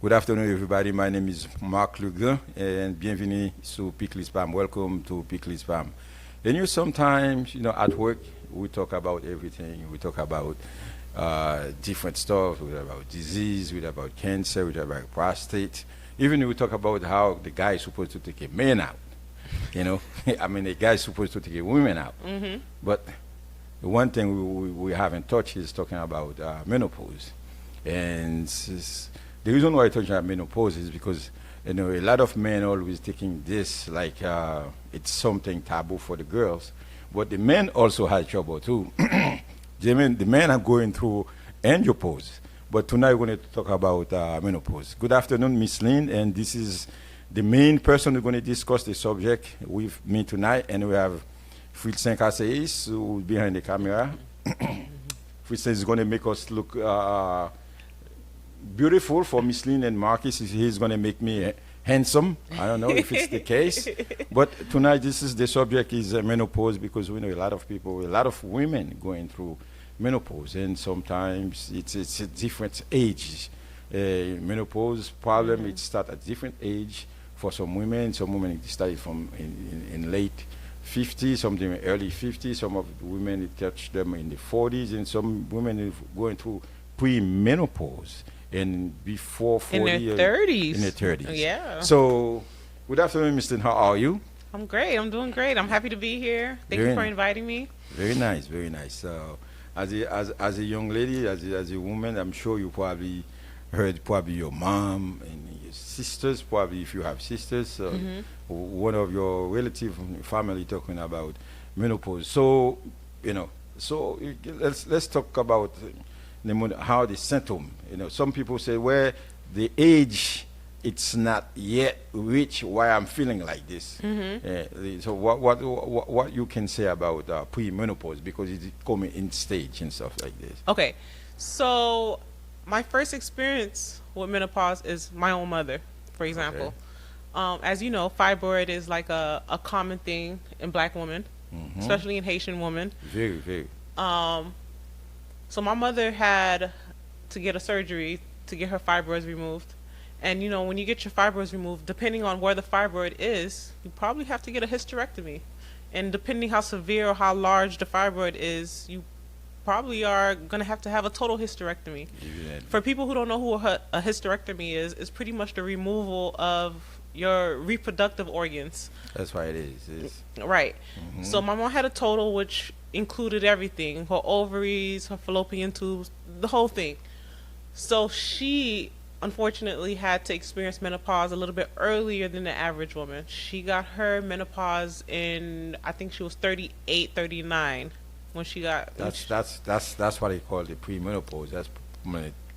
Good afternoon, everybody. My name is Marc Legrand, and bienvenue to Pickle Spam. Welcome to Pickle Spam. And sometimes, at work, we talk about everything. We talk about different stuff. We talk about disease. We talk about cancer. We talk about prostate. Even we talk about how the guy is supposed to take a man out. I mean, the guy is supposed to take a woman out. But the one thing we haven't touched is talking about menopause. And the reason why I talk about menopause is because a lot of men always taking this like it's something taboo for the girls, but the men also have trouble too. The men are going through andropause, but tonight we're going to talk about menopause. Good afternoon, Miss Lynn, and this is the main person who's going to discuss the subject with me tonight, and we have Fritz Saint-Casseis, who's behind the camera. Fritz is going to make us look beautiful for Miss Lynn, and Marcus. He's going to make me handsome. I don't know if it's the case. But tonight, the subject is menopause, because we know a lot of women going through menopause, and sometimes it's at different ages. Menopause problem, it starts at different age for some women. Some women it started from in late 50s, some early 50s. Some of the women it touched them in the 40s, and some women are going through pre-menopause and before 40 in their 30s. In their 30s. Yeah. So, good afternoon, Mr. How are you? I'm great. I'm doing great. I'm happy to be here. Thank you for inviting me. Very nice, very nice. As a young lady, as a woman, I'm sure you probably heard your mom and your sisters, probably if you have sisters, one of your relative family talking about menopause. So, let's talk about how the symptom. Some people say, well, the age it's not yet reached why I'm feeling like this. So what you can say about pre-menopause, because it's coming in stage and stuff like this. Okay, so my first experience with menopause is my own mother, for example. Okay. As you know, fibroid is like a common thing in Black women, especially in Haitian women. Very, very. So my mother had to get a surgery to get her fibroids removed. And, when you get your fibroids removed, depending on where the fibroid is, you probably have to get a hysterectomy. And depending how severe or how large the fibroid is, you probably are going to have a total hysterectomy. Exactly. For people who don't know who a hysterectomy is, it's pretty much the removal of your reproductive organs. That's why it is. Right. So my mom had a total, which included everything: her ovaries, her fallopian tubes, the whole thing. So she unfortunately had to experience menopause a little bit earlier than the average woman. She got her menopause in, I think she was 38, 39 when she got. That's what they call the pre-menopause. That's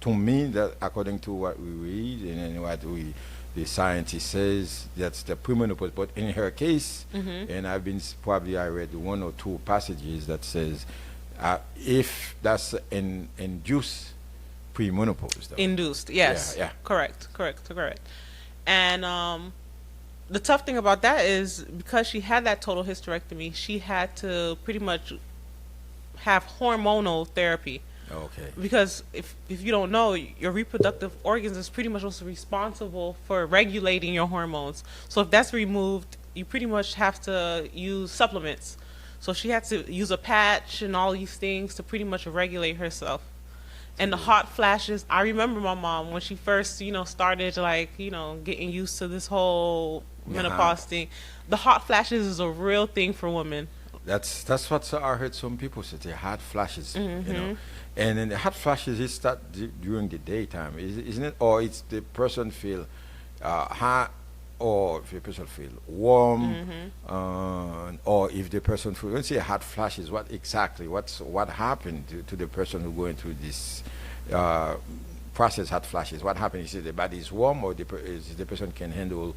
to me, that according to what we read and what the scientist says, that's the premenopause. But in her case, and I read one or two passages that says if that's an induced premenopause. Though. Induced, yes. Yeah. Correct. And the tough thing about that is because she had that total hysterectomy, she had to pretty much have hormonal therapy. Okay. Because if you don't know, your reproductive organs is pretty much also responsible for regulating your hormones. So if that's removed, you pretty much have to use supplements. So she had to use a patch and all these things to pretty much regulate herself. And the hot flashes, I remember my mom when she first, started getting used to this whole menopause thing. The hot flashes is a real thing for women. That's what I heard some people say. The hot flashes, and then the hot flashes it start during the daytime, isn't it? Or it's the person feel hot, or if the person feel warm, or if the person feel. When you say hot flashes, what happened to the person who going through this process? Hot flashes. What happened? Is it the body is warm, or the person can handle,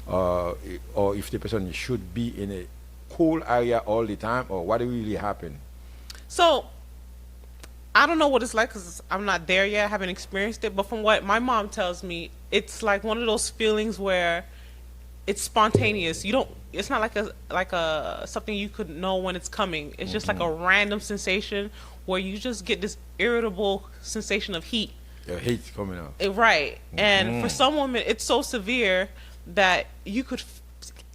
or if the person should be in a cool area all the time, or what really happened? So I don't know what it's like because I'm not there yet. I haven't experienced it. But from what my mom tells me, it's like one of those feelings where it's spontaneous. It's not like a something you could know when it's coming. It's just like a random sensation where you just get this irritable sensation of heat. The heat coming up. Right. And for some women, it's so severe that you could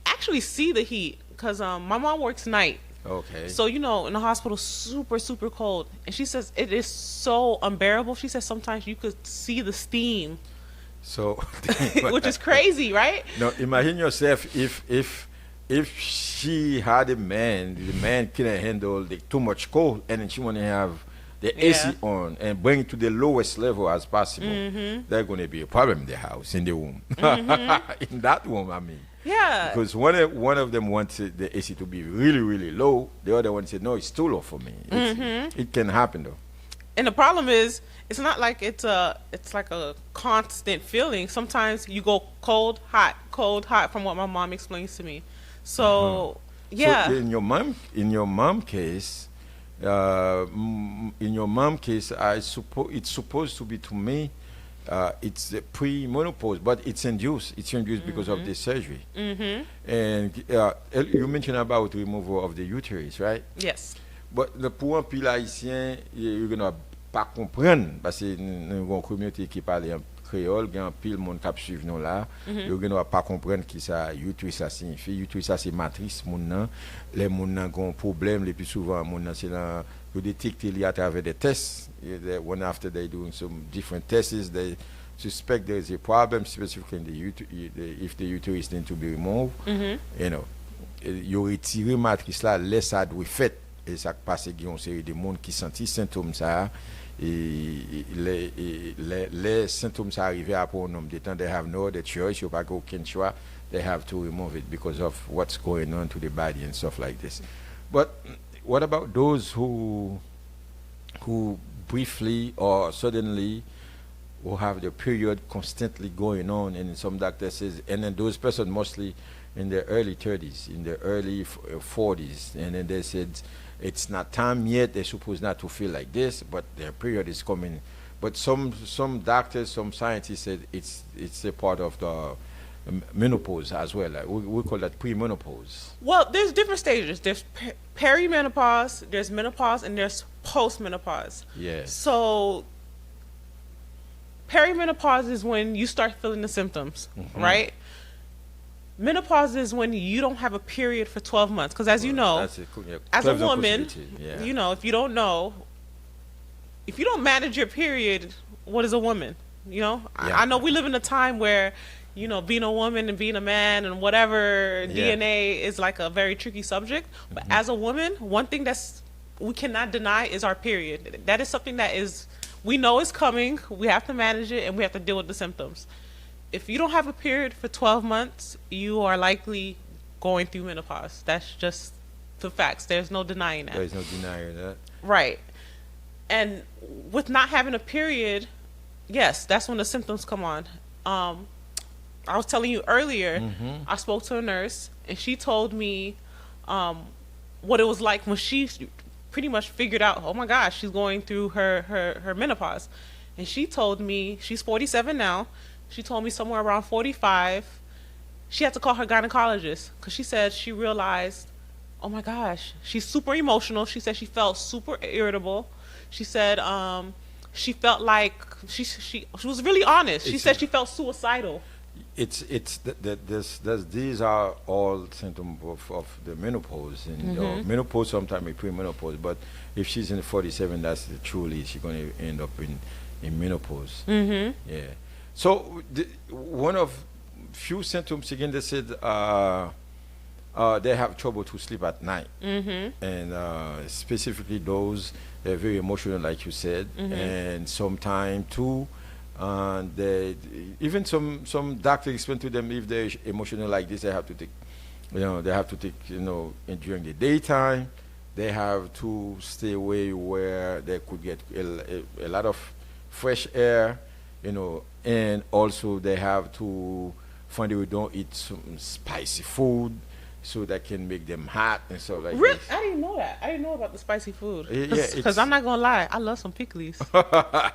actually see the heat. Because my mom works night. Okay. So, in the hospital, super, super cold. And she says it is so unbearable. She says sometimes you could see the steam, So, which is crazy, right? now imagine yourself if she had a man, the man couldn't handle too much cold, and then she want to have the AC on and bring it to the lowest level as possible. There's going to be a problem in the house, in the room, in that room. I mean, Yeah. because one of them wanted the AC to be really, really low. The other one said, "No, it's too low for me." It can happen though. And the problem is, it's not like it's like a constant feeling. Sometimes you go cold, hot, from what my mom explains to me. So, yeah. So in your mom case, I suppose it's supposed to be, to me, it's the pre-menopause, but it's induced. It's induced because of the surgery. And you mentioned about removal of the uterus, right? Yes. But pour un pile haïtien, you're gonna pas comprendre parce que nous avons une communauté qui parle en créole, il y a un pile monde qui suivre nous là, you're gonna pas comprendre qui ça uterus ça signifie. Uterus ça c'est matrice moun nan. Les moun nan ont problème le plus souvent moun nan c'est là you detect it à travers des tests. One after they doing some different tests, they suspect there is a problem specifically in if the uterus need to be removed. You know, you retire matrice là, laisse ça doit fait. Et ça passe qu'il y a une série de monde qui sentit symptômes ça et les symptômes ça arrivent après un nombre de temps, they have no other choice, you pas aucun choix, they have to remove it because of what's going on to the body and stuff like this. But what about those who briefly or suddenly who have the period constantly going on, and some doctor says, and then those persons mostly in their early 30s, in their early 40s, and then they said it's not time yet, they're supposed not to feel like this, but their period is coming. But some doctors, some scientists said it's a part of the menopause as well. Like we call that pre-menopause. Well, there's different stages. There's perimenopause, there's menopause, and there's postmenopause. Yes. So perimenopause is when you start feeling the symptoms, right? Menopause is when you don't have a period for 12 months. Because as you know, as a woman, if you don't know, if you don't manage your period, what is a woman? I know we live in a time where, being a woman and being a man and whatever, DNA is like a very tricky subject. But as a woman, one thing we cannot deny is our period. That is something that we know is coming. We have to manage it and we have to deal with the symptoms. If you don't have a period for 12 months, you are likely going through menopause. That's just the facts. There's no denying that. There's no denying that. Right. And with not having a period, yes, that's when the symptoms come on. I was telling you earlier, I spoke to a nurse, and she told me what it was like when she pretty much figured out, oh my gosh, she's going through her menopause. And she told me, she's 47 now, she told me somewhere around 45, she had to call her gynecologist because she said she realized, oh my gosh, she's super emotional. She said she felt super irritable. She said she felt like she was really honest. She said she felt suicidal. These are all symptoms of the menopause, and menopause sometimes pre-menopause. But if she's in 47, that's truly she's going to end up in menopause. Yeah. So one of few symptoms again, they said they have trouble to sleep at night, and specifically those they're very emotional, like you said, and sometimes too. Even some doctors explain to them if they're emotional like this, they have to take, during the daytime, they have to stay away where they could get a lot of fresh air, and also they have to find a way don't eat some spicy food so that can make them hot and stuff like Really? this. I didn't know that. I didn't know about the spicy food. Because I'm not going to lie. I love some pickles.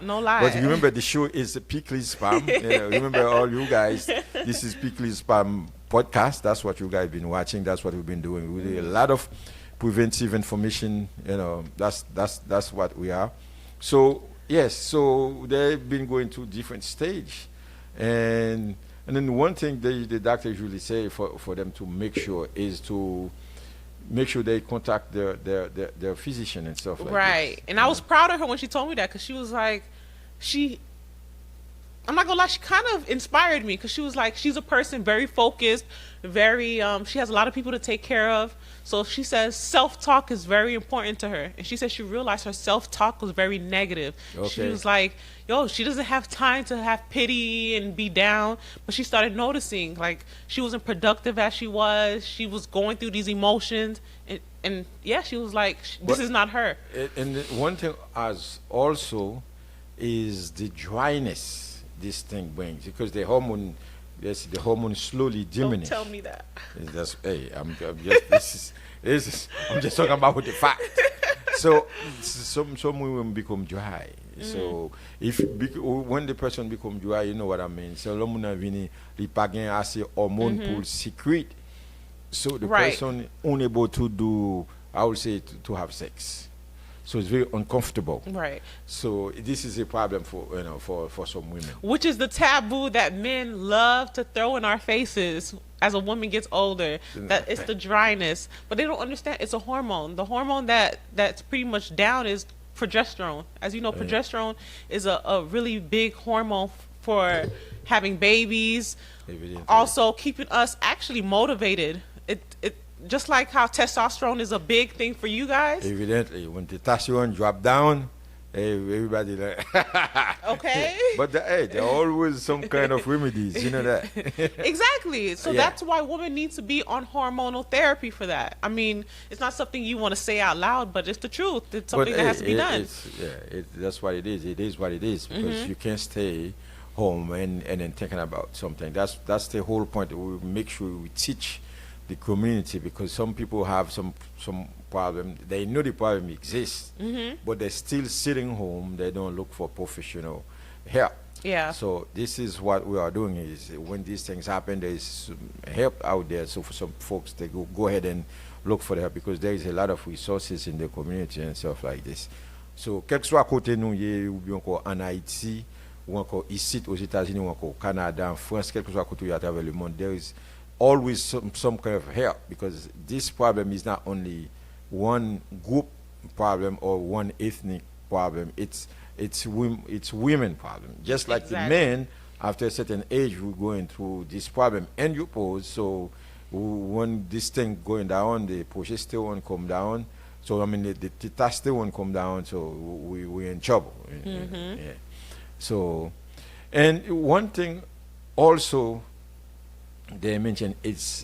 No lie. But remember, the show is Pickles Spam. Remember, all you guys, this is Pickles Spam podcast. That's what you guys been watching. That's what we've been doing. We do a lot of preventive information. That's what we are. So Yes, so they've been going through different stage, and then one thing the doctors usually say for them to make sure is to make sure they contact their physician and stuff like this. Right. And I was proud of her when she told me that, because she was like, she I'm not gonna lie, she kind of inspired me, because she was like, she's a person very focused, very she has a lot of people to take care of. So she says self-talk is very important to her, and she said she realized her self-talk was very negative. She Okay. was like, yo, she doesn't have time to have pity and be down. But she started noticing, like, she wasn't productive as she was going through these emotions, and yeah, she was like, this But is not her. and one thing as also is the dryness this thing brings because the hormone, yes, the hormone slowly Don't diminish. tell me that. It's just, hey, I'm just this is I'm just talking about the fact. So some women become dry. So when the person become dry, you know what I mean. So l'homme n'a vini li pa gen assez hormone pour secrete. So the Right. person unable to do, I would say, to have sex. So it's very uncomfortable. Right. So this is a problem for for some women. Which is the taboo that men love to throw in our faces as a woman gets older. That it's the dryness, but they don't understand it's a hormone. The hormone that's pretty much down is progesterone. As you know, progesterone is a really big hormone for having babies, Evidently. also keeping us actually motivated. It just like how testosterone is a big thing for you guys. Evidently, when the testosterone drop down, hey, everybody like. Okay. But hey, there are always some kind of remedies, you know that. Exactly. So Yeah. that's why women need to be on hormonal therapy for that. I mean, it's not something you want to say out loud, but it's the truth. It's something that has to be done. That's what it is. It is what it is because you can't stay home and then thinking about something. That's the whole point. We make sure we teach the community because some people have some problem. They know the problem exists, but they're still sitting home. They don't look for professional help. Yeah. So this is what we are doing is when these things happen, there is some help out there. So for some folks, they go ahead and look for the help because there is a lot of resources in the community and stuff like this. So quel que soit côté nous y est, ou bien encore en Haïti, ou encore ici aux États-Unis, ou encore au Canada, en France, quel que soit côté où il y a à travers le monde, there is always some kind of help because this problem is not only one group problem or one ethnic problem. It's women problem. Just like the Exactly. men, after a certain age, we're going through this problem and you pose. So when this thing going down, the progesterone come down. So I mean the testosterone come down. So we're in trouble. Yeah. So, and one thing also they mentioned it's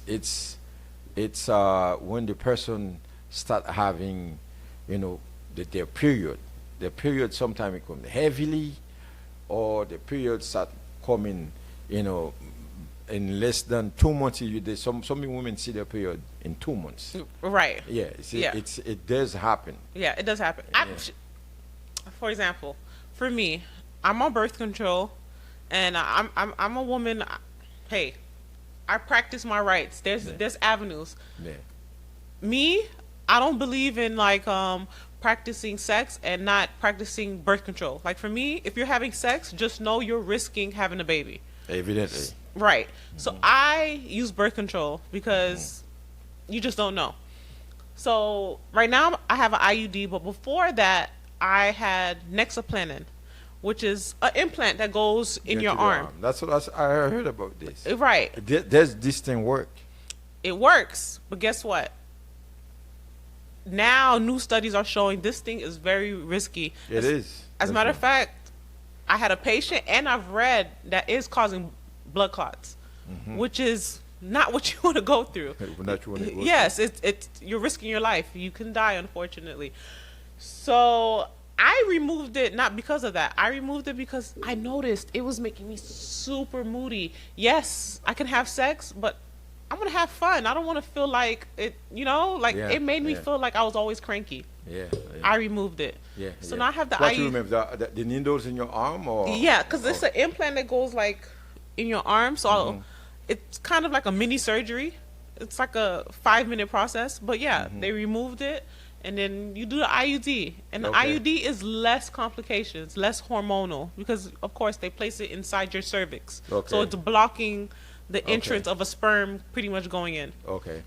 when the person start having, their period. The period sometimes it comes heavily, or the period start coming, in less than 2 months. Some women see their period in 2 months. Right. Yeah, Yeah. it does happen. Yeah, it does happen. Yeah. For example, for me, I'm on birth control, and I'm a woman. Hey, I practice my rights. There's avenues. Yeah. Me, I don't believe in like practicing sex and not practicing birth control. Like for me, if you're having sex, just know you're risking having a baby. Evidently. Right. So I use birth control because you just don't know. So right now I have an IUD, but before that I had Nexaplanin, which is an implant that goes in Into your the arm. I heard about this. Right. Does this thing work? It works, but guess what? Now new studies are showing this thing is very risky. It is. As a matter of fact, I had a patient and I've read that is causing blood clots, which is not what you want to go through. Not you wanna go Yes, it's you're risking your life. You can die, unfortunately. So I removed it not because of that. I removed it because I noticed it was making me super moody. Yes, I can have sex, but I'm gonna have fun. I don't want to feel like it. Yeah, it made me yeah. feel like I was always cranky. Yeah. I removed it. Yeah. So yeah. now I have the What IU. you remember the needles in your arm or? Yeah, because it's an implant that goes like in your arm, so it's kind of like a mini surgery. It's like a 5-minute process, but yeah, they removed it, and then you do the IUD. And the Okay. IUD is less complications, less hormonal, because of course they place it inside your cervix. So Okay. it's blocking the Okay. entrance of a sperm pretty much going in. Okay.